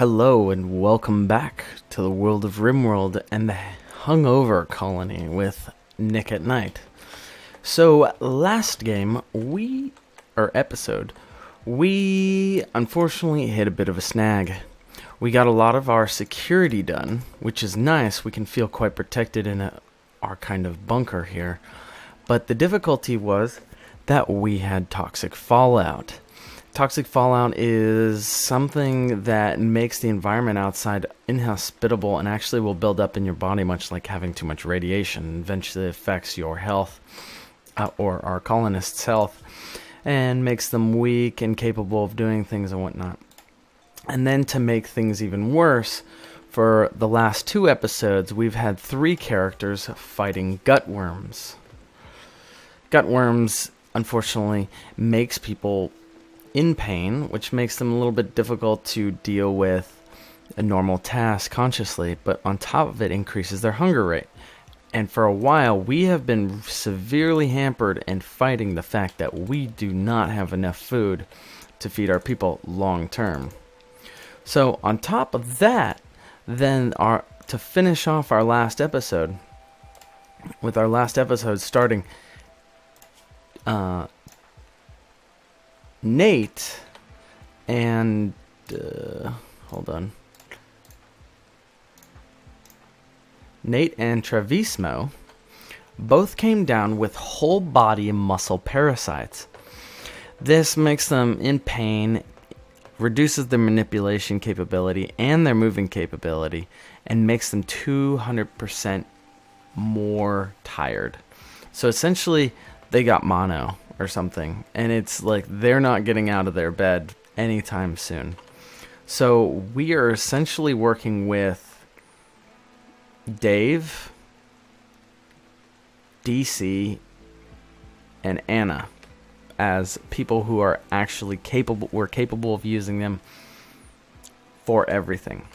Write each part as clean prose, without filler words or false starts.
Hello and welcome back to the world of RimWorld and the hungover colony with Nick at Night. So last episode, we unfortunately hit a bit of a snag. We got a lot of our security done, which is nice. We can feel quite protected in our kind of bunker here. But the difficulty was that we had toxic fallout. Toxic fallout is something that makes the environment outside inhospitable and actually will build up in your body, much like having too much radiation. Eventually affects your health, or our colonists' health, and makes them weak, incapable of doing things and whatnot. And then to make things even worse, for the last 2 episodes, we've had 3 characters fighting gutworms. Gutworms, unfortunately, makes people in pain, which makes them a little bit difficult to deal with a normal task consciously, but on top of it increases their hunger rate. And for a while, we have been severely hampered in fighting the fact that we do not have enough food to feed our people long term. So on top of that, then to finish off our last episode, with our last episode starting Nate and Nate and Travismo both came down with whole body muscle parasites. This makes them in pain, reduces their manipulation capability and their moving capability, and makes them 200% more tired. So essentially, they got mono or something, and it's like they're not getting out of their bed anytime soon. So we are essentially working with Dave, DC, and Anna as people who are actually we're capable of using them for everything.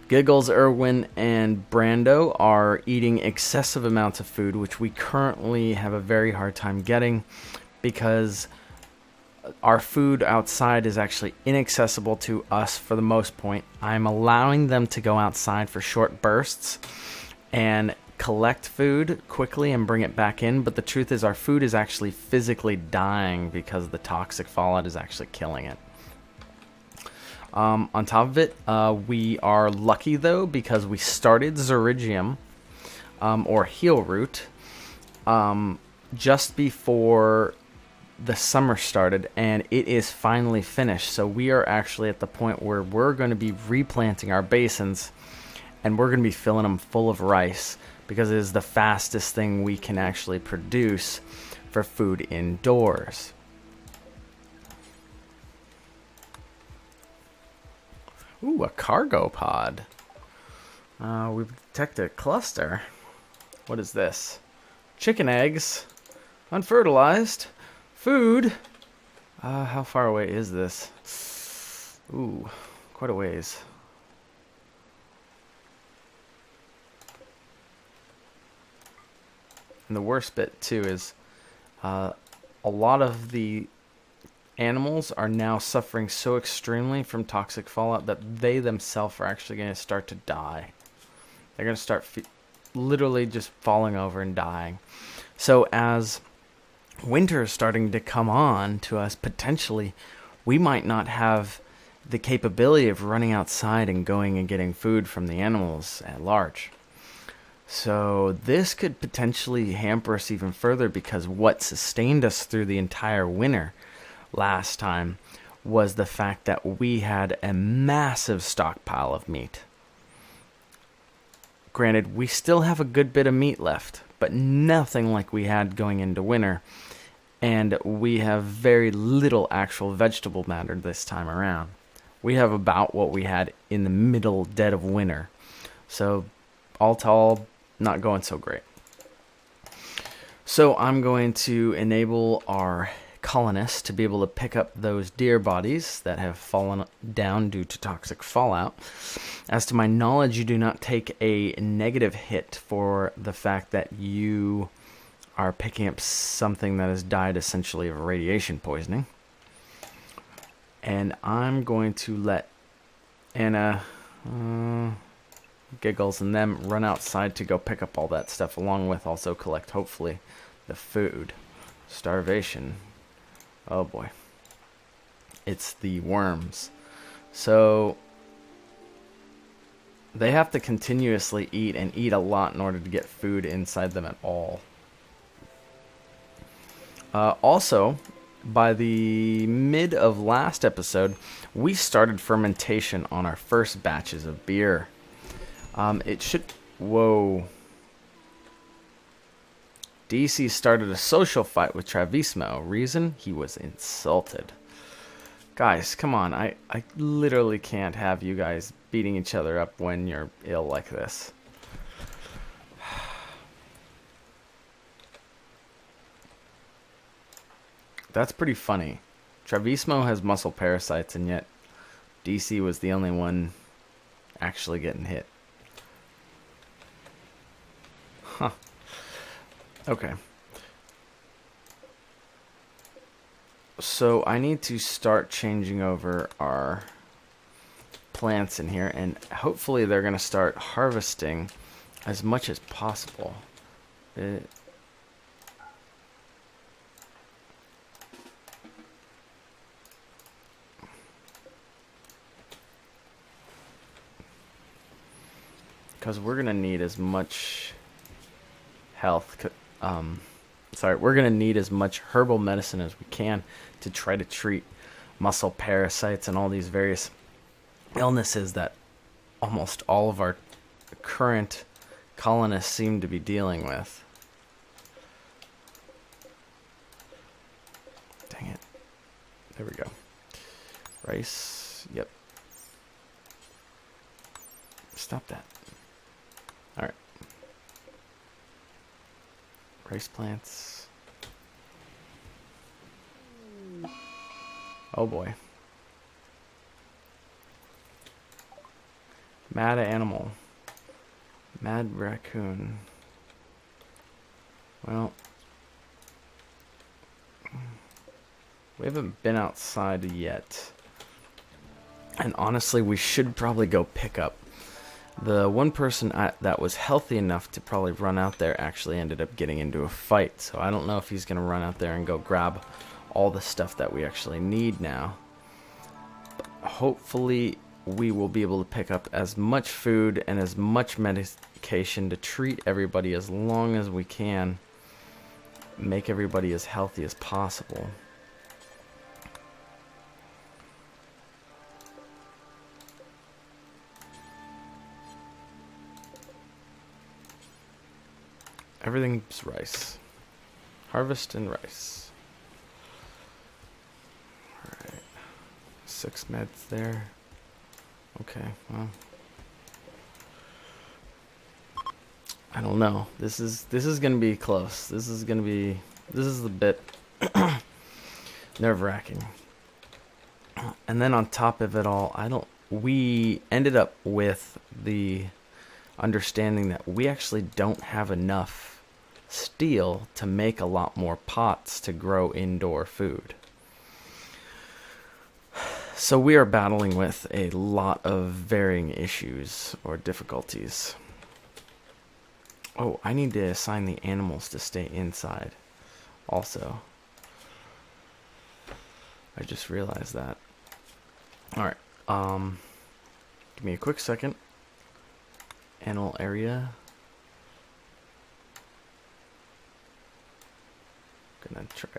Giggles, Irwin, and Brando are eating excessive amounts of food, which we currently have a very hard time getting because our food outside is actually inaccessible to us for the most point. I'm allowing them to go outside for short bursts and collect food quickly and bring it back in, but the truth is our food is actually physically dying because the toxic fallout is actually killing it. On top of it, we are lucky though because we started Zerigium, or Heal Root, just before the summer started, and it is finally finished. So we are actually at the point where we're going to be replanting our basins, and we're going to be filling them full of rice because it is the fastest thing we can actually produce for food indoors. Ooh, a cargo pod. We've detected a cluster. What is this? Chicken eggs. Unfertilized. Food. How far away is this? Ooh, quite a ways. And the worst bit, too, is a lot of the animals are now suffering so extremely from toxic fallout that they themselves are actually going to start to die. They're going to start literally just falling over and dying. So as winter is starting to come on to us, potentially, we might not have the capability of running outside and going and getting food from the animals at large. So this could potentially hamper us even further because what sustained us through the entire winter last time was the fact that we had a massive stockpile of meat. Granted, we still have a good bit of meat left, but nothing like we had going into winter, and we have very little actual vegetable matter this time around. We have about what we had in the middle dead of winter. So all to all, not going so great. So I'm going to enable our colonists to be able to pick up those deer bodies that have fallen down due to toxic fallout. As to my knowledge, you do not take a negative hit for the fact that you are picking up something that has died essentially of radiation poisoning. And I'm going to let Anna Giggles and them run outside to go pick up all that stuff, along with also collect, hopefully, the food. Starvation. Oh boy. It's the worms. So they have to continuously eat and eat a lot in order to get food inside them at all. Also, by the mid of last episode, we started fermentation on our first batches of beer. It should... Whoa. DC started a social fight with Travismo. Reason? He was insulted. Guys, come on. I literally can't have you guys beating each other up when you're ill like this. That's pretty funny. Travismo has muscle parasites, and yet DC was the only one actually getting hit. Huh. Okay. So I need to start changing over our plants in here, and hopefully they're going to start harvesting as much as possible. Because we're going to need as much health... we're going to need as much herbal medicine as we can to try to treat muscle parasites and all these various illnesses that almost all of our current colonists seem to be dealing with. Dang it. There we go. Rice. Yep. Stop that. Alright. Rice plants. Oh boy. Mad animal. Mad raccoon. Well, we haven't been outside yet. And honestly, we should probably go pick up. The one person that was healthy enough to probably run out there actually ended up getting into a fight. So I don't know if he's going to run out there and go grab all the stuff that we actually need now. But hopefully we will be able to pick up as much food and as much medication to treat everybody as long as we can. Make everybody as healthy as possible. Everything's rice. Harvest and rice. Alright. 6 meds there. Okay, well. I don't know. This is gonna be close. This is a bit nerve-wracking. And then on top of it all, we ended up with the understanding that we actually don't have enough steel to make a lot more pots to grow indoor food. So we are battling with a lot of varying issues or difficulties. Oh, I need to assign the animals to stay inside also. I just realized that. Alright, give me a quick second. Animal area. Gonna try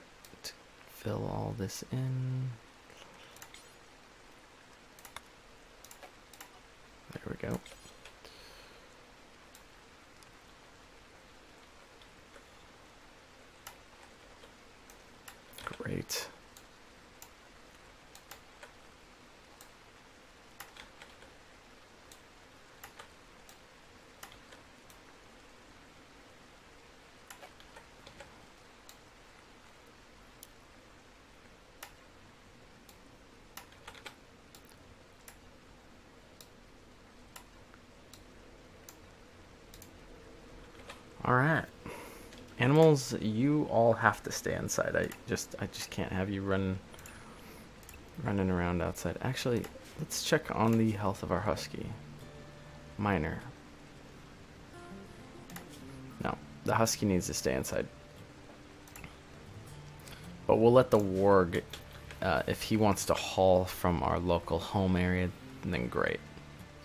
to fill all this in. There we go. Great. Alright. Animals, you all have to stay inside. I just can't have you run running around outside. Actually, let's check on the health of our husky. Minor. No, the husky needs to stay inside. But we'll let the warg, if he wants to haul from our local home area, then great.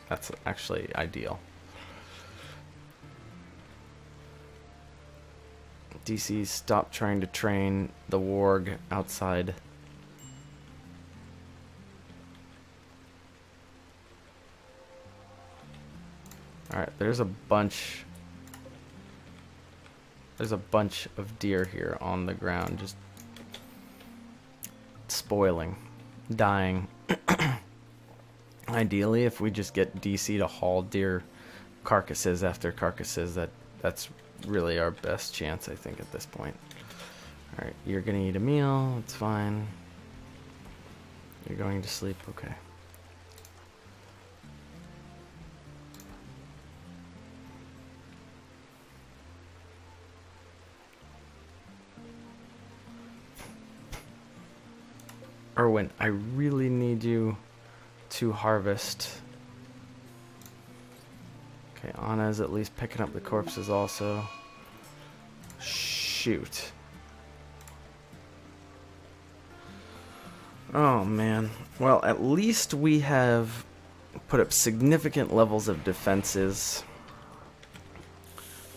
That's actually ideal. DC, stop trying to train the warg outside. Alright, there's a bunch of deer here on the ground, just spoiling, dying. Ideally, if we just get DC to haul deer carcasses after carcasses, that's really our best chance, I think, at this point. Alright, you're gonna eat a meal, it's fine. You're going to sleep, okay. Erwin, I really need you to harvest. Okay, Anna's at least picking up the corpses also. Shoot. Oh man. Well, at least we have put up significant levels of defenses.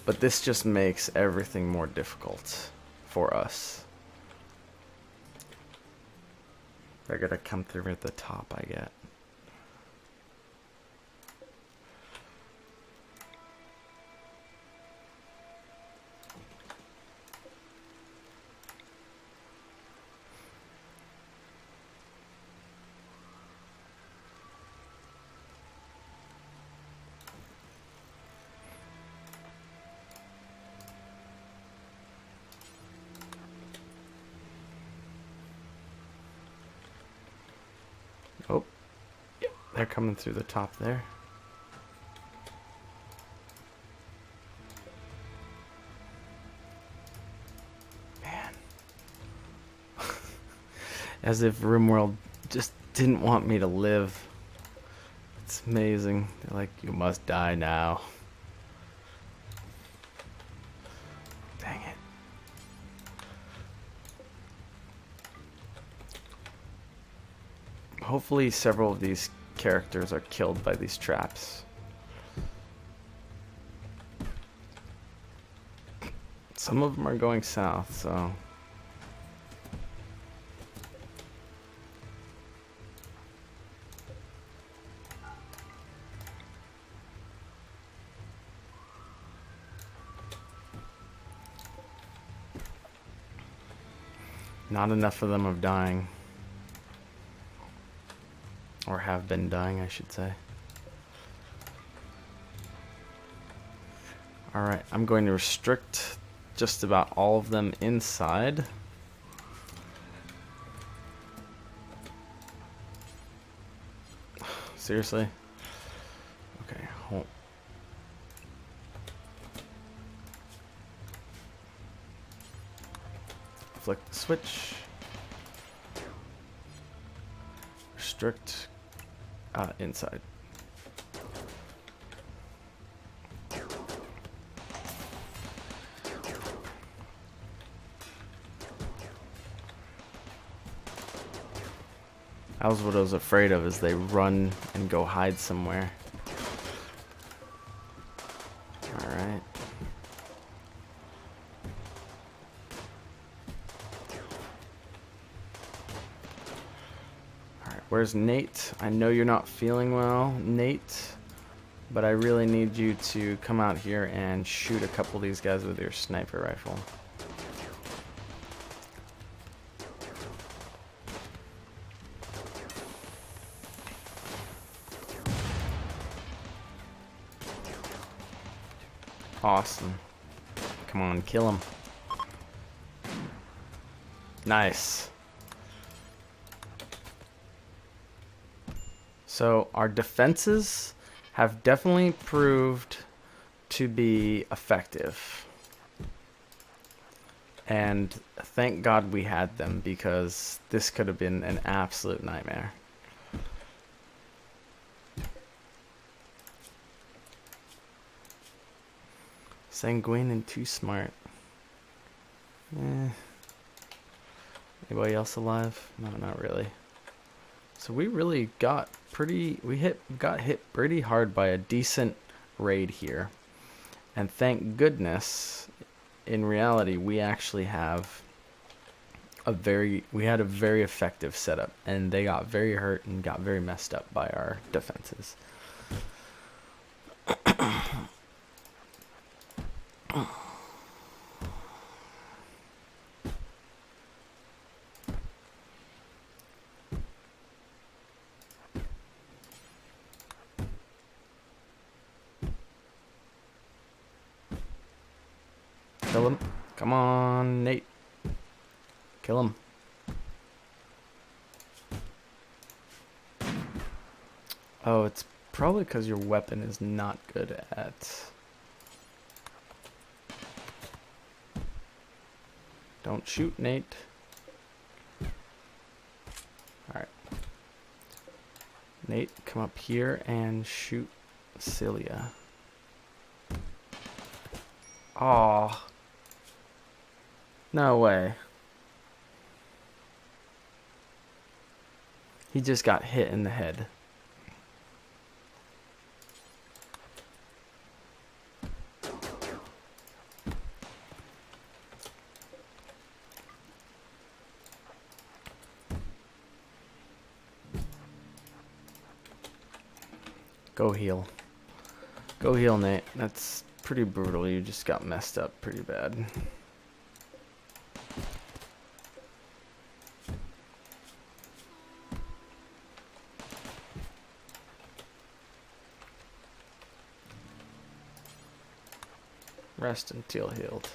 But this just makes everything more difficult for us. They're gonna come through at the top, I get. Oh, yep, they're coming through the top there. Man. As if RimWorld just didn't want me to live. It's amazing. They're like, you must die now. Dang it. Hopefully several of these characters are killed by these traps. Some of them are going south, so... Not enough of them are dying. Or have been dying, I should say. Alright, I'm going to restrict just about all of them inside. Seriously? Okay, hold. Flick the switch. Restrict inside. That was what I was afraid of, is they run and go hide somewhere. Alright. Alright, where's Nate? I know you're not feeling well, Nate, but I really need you to come out here and shoot a couple of these guys with your sniper rifle. Awesome. Come on, kill him. Nice. So our defenses have definitely proved to be effective. And thank God we had them, because this could have been an absolute nightmare. Sanguine and too smart. Anybody else alive? No, not really. So we really got hit pretty hard by a decent raid here. And thank goodness, in reality, we actually have we had a very effective setup, and they got very hurt and got very messed up by our defenses. Kill him. Come on, Nate. Kill him. Oh, it's probably because your weapon is not good at... Don't shoot, Nate. Alright. Nate, come up here and shoot Celia. Aw. No way. He just got hit in the head. Go heal. Go heal, Nate. That's pretty brutal. You just got messed up pretty bad. Rest until healed.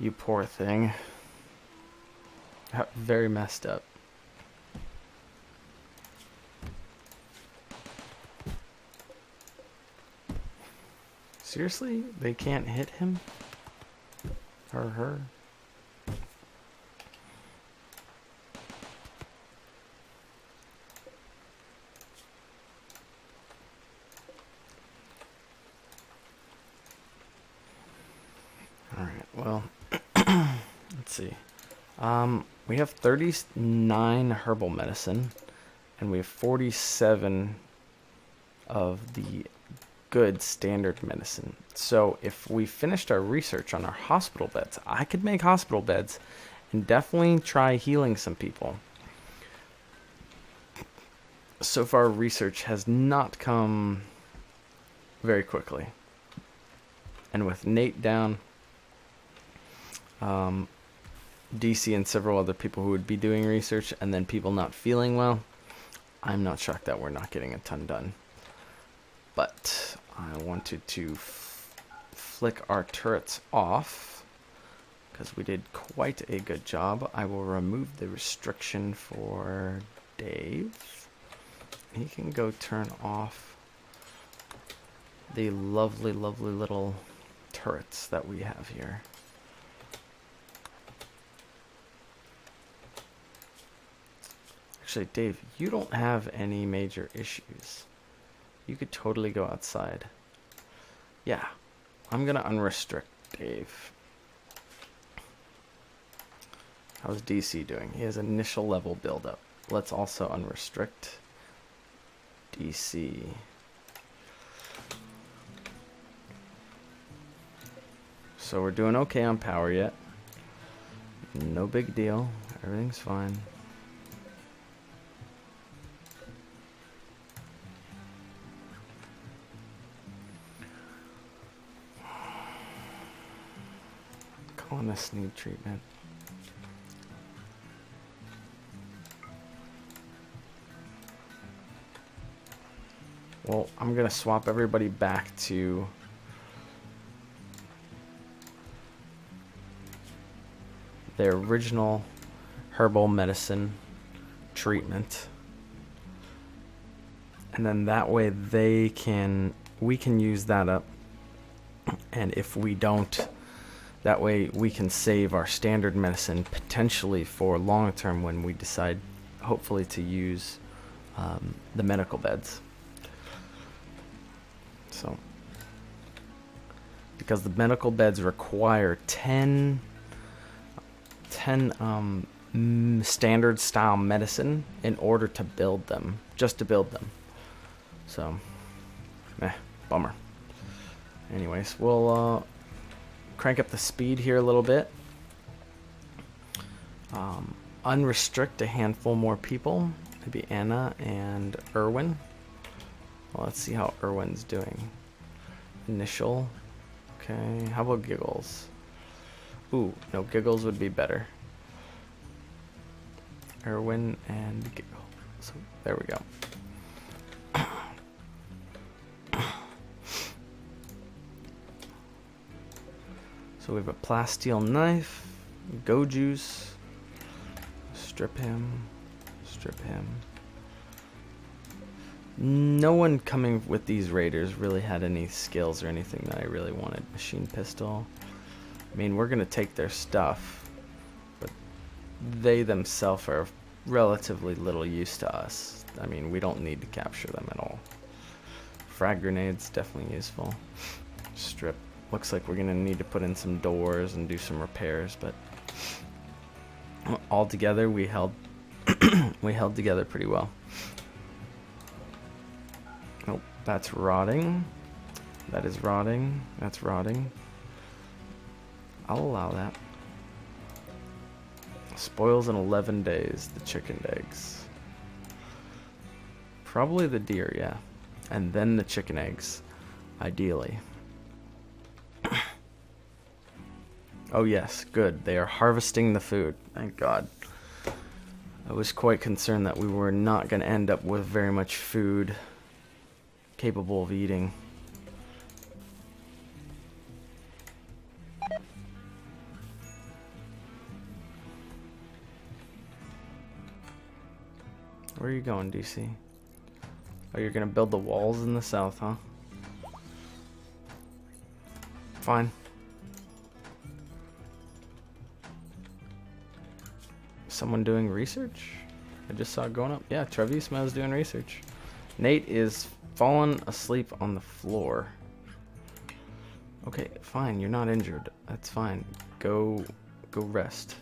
You poor thing. Very messed up. Seriously? They can't hit him? Or her? Alright, well, let's see. We have 39 herbal medicine, and we have 47 of the good standard medicine. So if we finished our research on our hospital beds, I could make hospital beds and definitely try healing some people. So far, research has not come very quickly. And with Nate down, DC and several other people who would be doing research, and then people not feeling well, I'm not shocked that we're not getting a ton done. But I wanted to flick our turrets off because we did quite a good job. I will remove the restriction for Dave. He can go turn off the lovely, lovely little turrets that we have here. Actually, Dave, you don't have any major issues. You could totally go outside. Yeah, I'm gonna unrestrict Dave. How's DC doing? He has initial level buildup. Let's also unrestrict DC. So we're doing okay on power yet. No big deal. Everything's fine. Colonists need treatment. Well, I'm gonna swap everybody back to their original herbal medicine treatment, and then that way we can use that up, and if we don't, That way we can save our standard medicine potentially for long term when we decide, hopefully, to use the medical beds. So, because the medical beds require 10 standard style medicine in order to build them, just to build them. So, bummer. Anyways, we'll crank up the speed here a little bit. Unrestrict a handful more people. Maybe Anna and Erwin. Well, let's see how Erwin's doing. Initial. Okay, how about Giggles? Ooh, no, Giggles would be better. Erwin and Giggle. So, there we go. So we have a plasteel knife, go juice, strip him. No one coming with these raiders really had any skills or anything that I really wanted. Machine pistol. I mean, we're going to take their stuff, but they themselves are relatively little use to us. I mean, we don't need to capture them at all. Frag grenades, definitely useful. Strip. Looks like we're going to need to put in some doors and do some repairs, but all together we held we held together pretty well. Oh, that's rotting. That is rotting. That's rotting. I'll allow that. Spoils in 11 days, the chickened eggs. Probably the deer, yeah. And then the chicken eggs, ideally. Oh yes, good. They are harvesting the food. Thank God. I was quite concerned that we were not going to end up with very much food capable of eating. Where are you going, DC? Oh, you're going to build the walls in the south, huh? Fine. Someone doing research? I just saw it going up. Yeah, Travisma is doing research. Nate is fallen asleep on the floor. Okay, fine. You're not injured. That's fine. Go rest.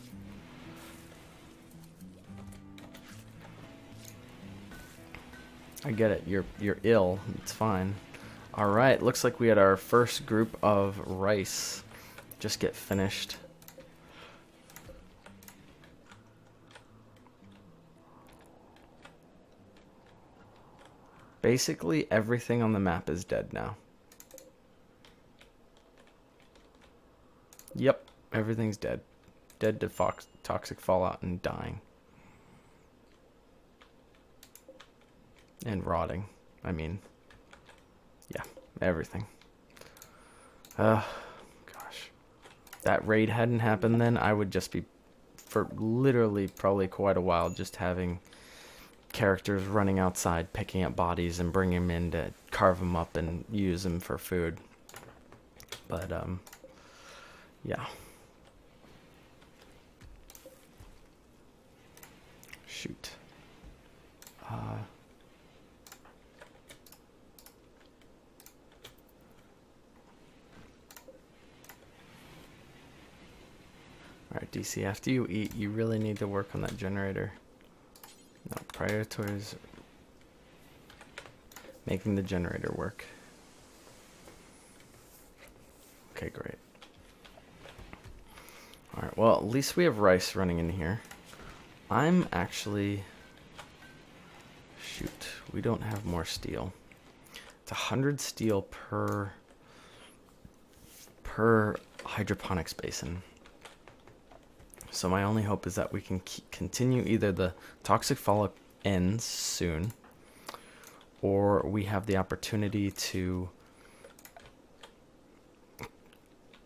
I get it. You're ill. It's fine. All right. Looks like we had our first group of rice just get finished. Basically, everything on the map is dead now. Yep, everything's dead. Dead to toxic fallout and dying. And rotting. I mean, yeah, everything. Gosh. That raid hadn't happened then, I would just be, for literally probably quite a while, just having characters running outside, picking up bodies and bringing them in to carve them up and use them for food. But, yeah. Shoot. Alright, DC, after you eat, you really need to work on that generator. No, prioritize making the generator work. Okay, great. Alright, well, at least we have rice running in here. I'm actually... Shoot, we don't have more steel. It's 100 steel per hydroponics basin. So my only hope is that we can continue either the toxic fallout ends soon, or we have the opportunity to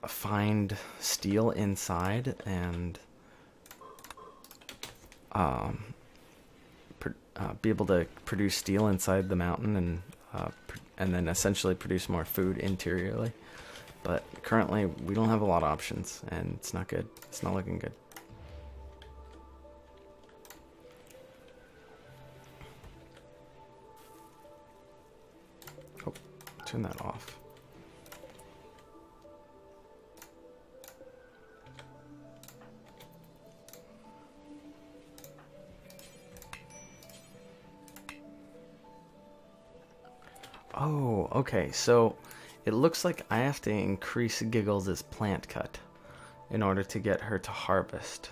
find steel inside and be able to produce steel inside the mountain and then essentially produce more food interiorly. But currently, we don't have a lot of options, and it's not good. It's not looking good. Oh, turn that off. Oh, okay, so it looks like I have to increase Giggles' plant cut in order to get her to harvest.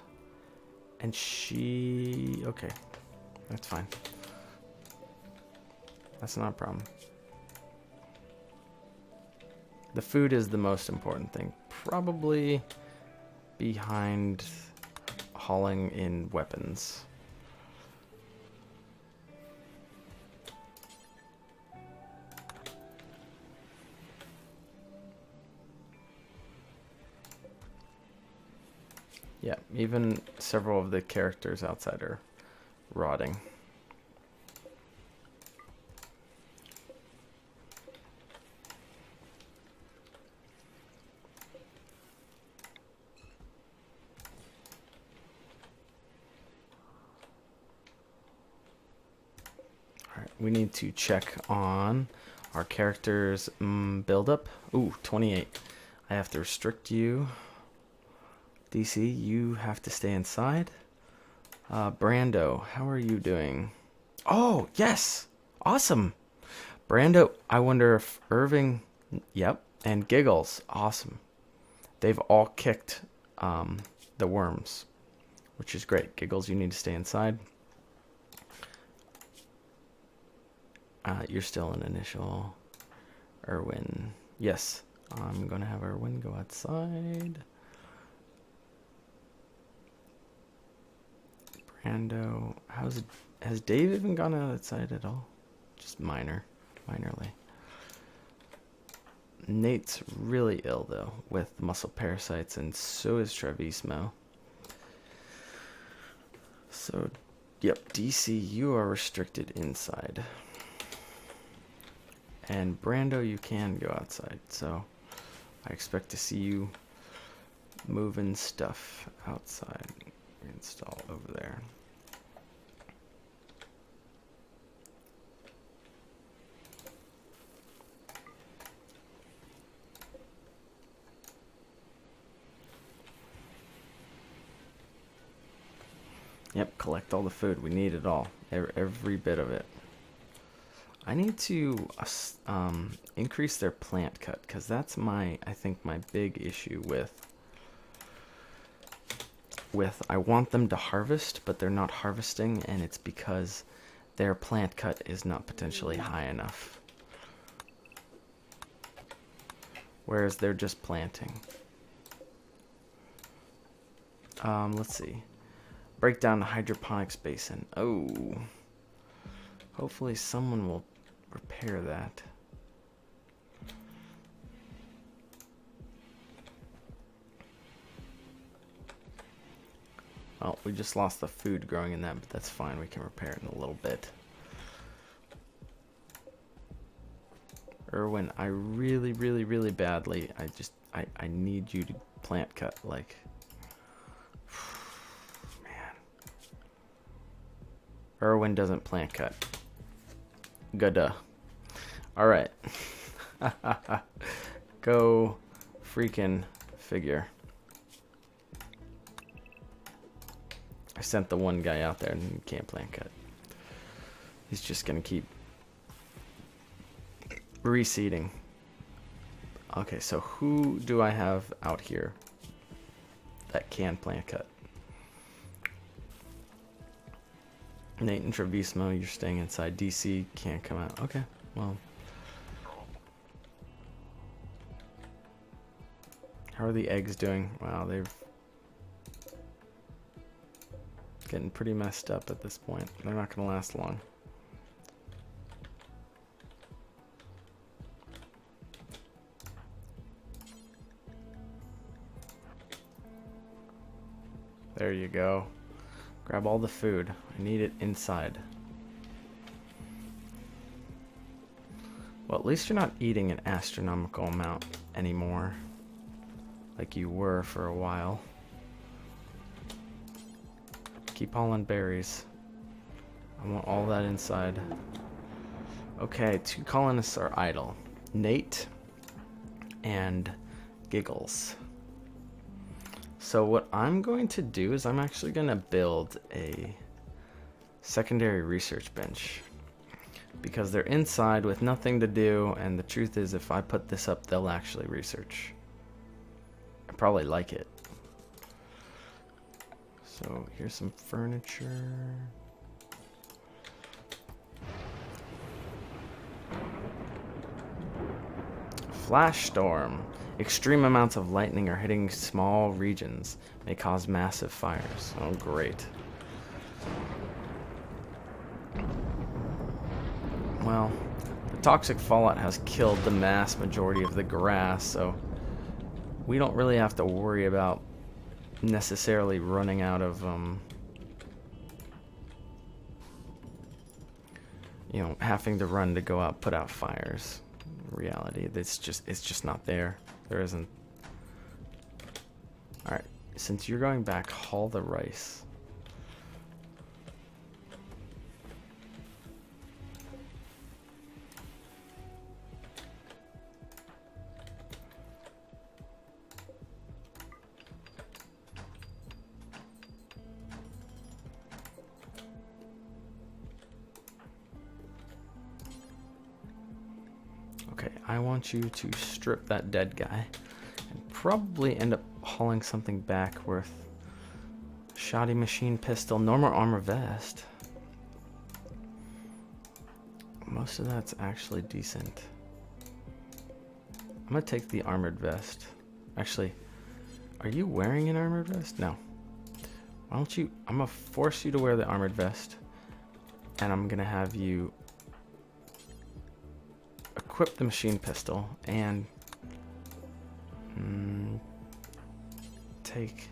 And she... okay, that's fine. That's not a problem. The food is the most important thing. Probably behind hauling in weapons. Yeah, even several of the characters outside are rotting. Alright, we need to check on our characters' build-up. Ooh, 28. I have to restrict you. DC, you have to stay inside. Brando, how are you doing? Oh, yes! Awesome! Brando, I wonder if Irving... Yep, and Giggles, awesome. They've all kicked the worms, which is great. Giggles, you need to stay inside. You're still an initial. Irwin, yes. I'm going to have Irwin go outside. Brando, has Dave even gone outside at all? Just minorly. Nate's really ill though with muscle parasites, and so is Trevismo. So, yep, DC, you are restricted inside. And Brando, you can go outside, so I expect to see you moving stuff outside. Install over there. Yep, collect all the food. We need it all. Every bit of it. I need to increase their plant cut, because that's I think my big issue with I want them to harvest, but they're not harvesting, and it's because their plant cut is not potentially high enough. Whereas they're just planting. Let's see. Break down the hydroponics basin. Oh. Hopefully someone will repair that. Well, we just lost the food growing in that, but that's fine. We can repair it in a little bit. Irwin, I really, really, really badly, I need you to plant cut, like... Man. Irwin doesn't plant cut. Good. Alright. Go freaking figure. I sent the one guy out there and he can't plant cut. He's just gonna keep reseeding. Okay, so who do I have out here that can plant cut? Nate and Trevismo, you're staying inside. DC can't come out. Okay, well. How are the eggs doing? Wow, they've getting pretty messed up at this point. They're not going to last long. There you go. Grab all the food. I need it inside. Well, at least you're not eating an astronomical amount anymore, like you were for a while. Keep hauling berries. I want all that inside. Okay, 2 colonists are idle. Nate and Giggles. So what I'm going to do is I'm actually going to build a secondary research bench. Because they're inside with nothing to do, and the truth is if I put this up, they'll actually research. I probably like it. So here's some furniture. Flash storm. Extreme amounts of lightning are hitting small regions. May cause massive fires. Oh, great. Well, the toxic fallout has killed the mass majority of the grass, so we don't really have to worry about necessarily running out of, you know, having to run to go out, put out fires. In reality, it's just not there. There isn't. Alright, since you're going back, haul the rice. Okay, I want you to strip that dead guy and probably end up hauling something back worth shoddy machine pistol, normal armor vest. Most of that's actually decent. I'm gonna take the armored vest. Actually, are you wearing an armored vest? No. Why don't you, I'm gonna force you to wear the armored vest, and I'm gonna have you equip the machine pistol and take,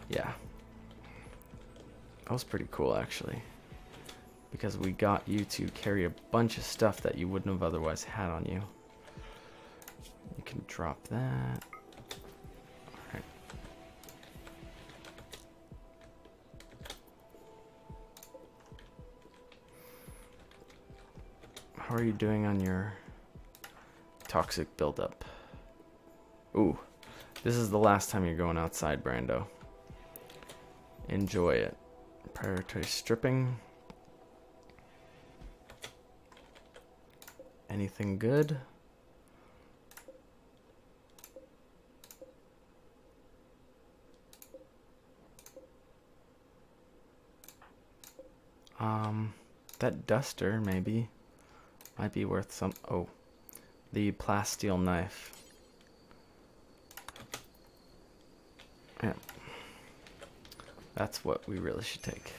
yeah, that was pretty cool actually, because we got you to carry a bunch of stuff that you wouldn't have otherwise had on you. You can drop that. Alright. How are you doing on your toxic buildup? Ooh, this is the last time you're going outside, Brando. Enjoy it. Prioritize stripping. Anything good? That duster maybe might be worth some. Oh, the plasteel knife. Yeah, that's what we really should take.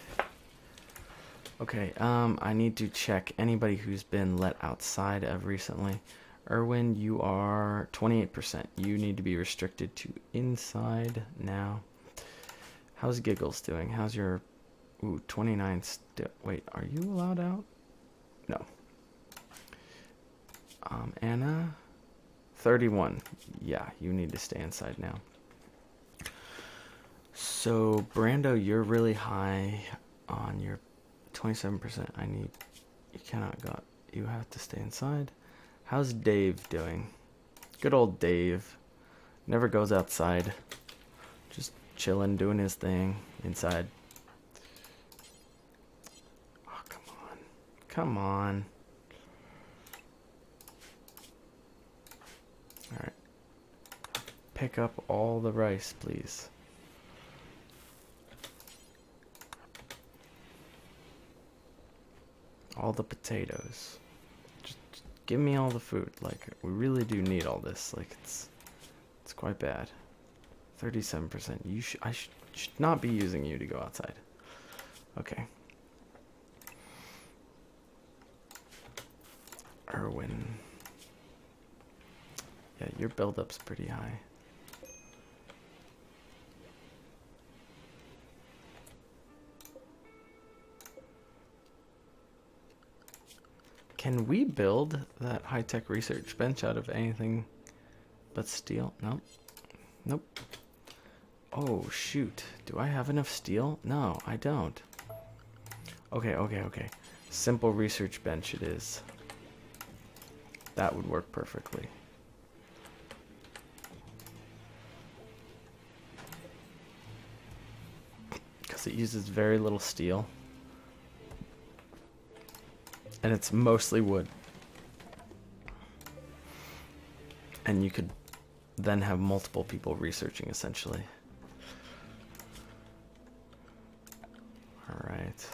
Okay, I need to check anybody who's been let outside of recently. Erwin, you are 28%. You need to be restricted to inside now. How's Giggles doing? How's your... Ooh, 29 still... Wait, are you allowed out? No. Anna, 31. Yeah, you need to stay inside now. So, Brando, you're really high on your 27%. I need... You cannot go... You have to stay inside. How's Dave doing? Good old Dave. Never goes outside. Just chilling, doing his thing inside. Oh, come on. Come on. Alright. Pick up all the rice, please. All the potatoes. Just give me all the food. Like, we really do need all this. Like, it's quite bad. 37%. I should not be using you to go outside. Okay. Erwin. Yeah, your build-up's pretty high. Can we build that high-tech research bench out of anything but steel? Nope. Nope. Oh, shoot. Do I have enough steel? No, I don't. Okay. Simple research bench it is. That would work perfectly. Because it uses very little steel. And it's mostly wood. And you could then have multiple people researching, essentially. Alright.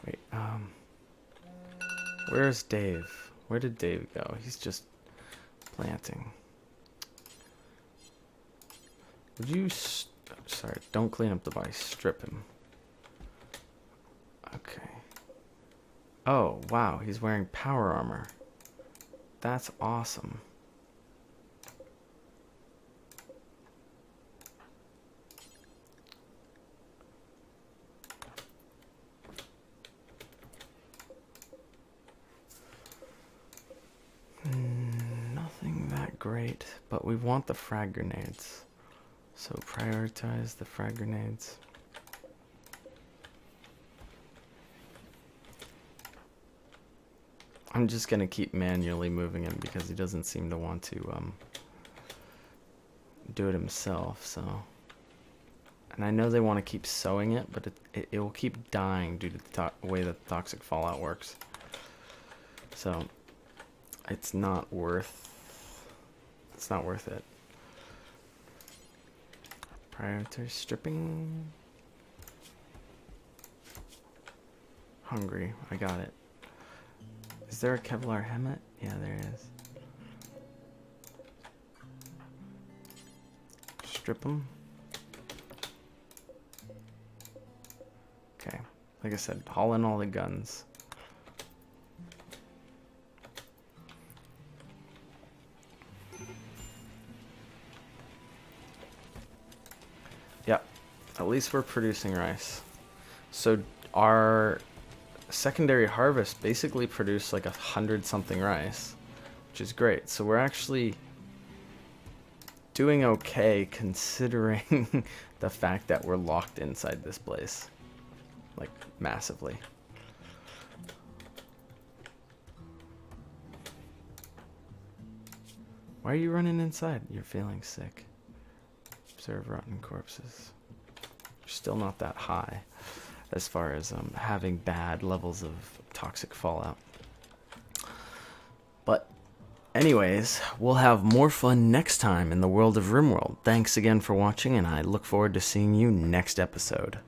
Wait, where's Dave? Where did Dave go? He's just planting. Would you... sorry, don't clean up the body. Strip him. Okay. Oh, wow. He's wearing power armor. That's awesome. Nothing that great, but we want the frag grenades. So prioritize the frag grenades. I'm just gonna keep manually moving him because he doesn't seem to want to do it himself, so. And I know they want to keep sewing it, but it will keep dying due to the way that the toxic fallout works. So it's not worth it. Prioritize stripping. Hungry. I got it. Is there a Kevlar helmet? Yeah, there is. Strip them. Okay. Like I said, haul in all the guns. Yep. At least we're producing rice. So our secondary harvest basically produced like 100-something rice, which is great. So we're actually doing okay considering the fact that we're locked inside this place, like massively. Why are you running inside? You're feeling sick. Observe rotten corpses. You're still not that high as far as having bad levels of toxic fallout. But anyways, we'll have more fun next time in the world of RimWorld. Thanks again for watching, and I look forward to seeing you next episode.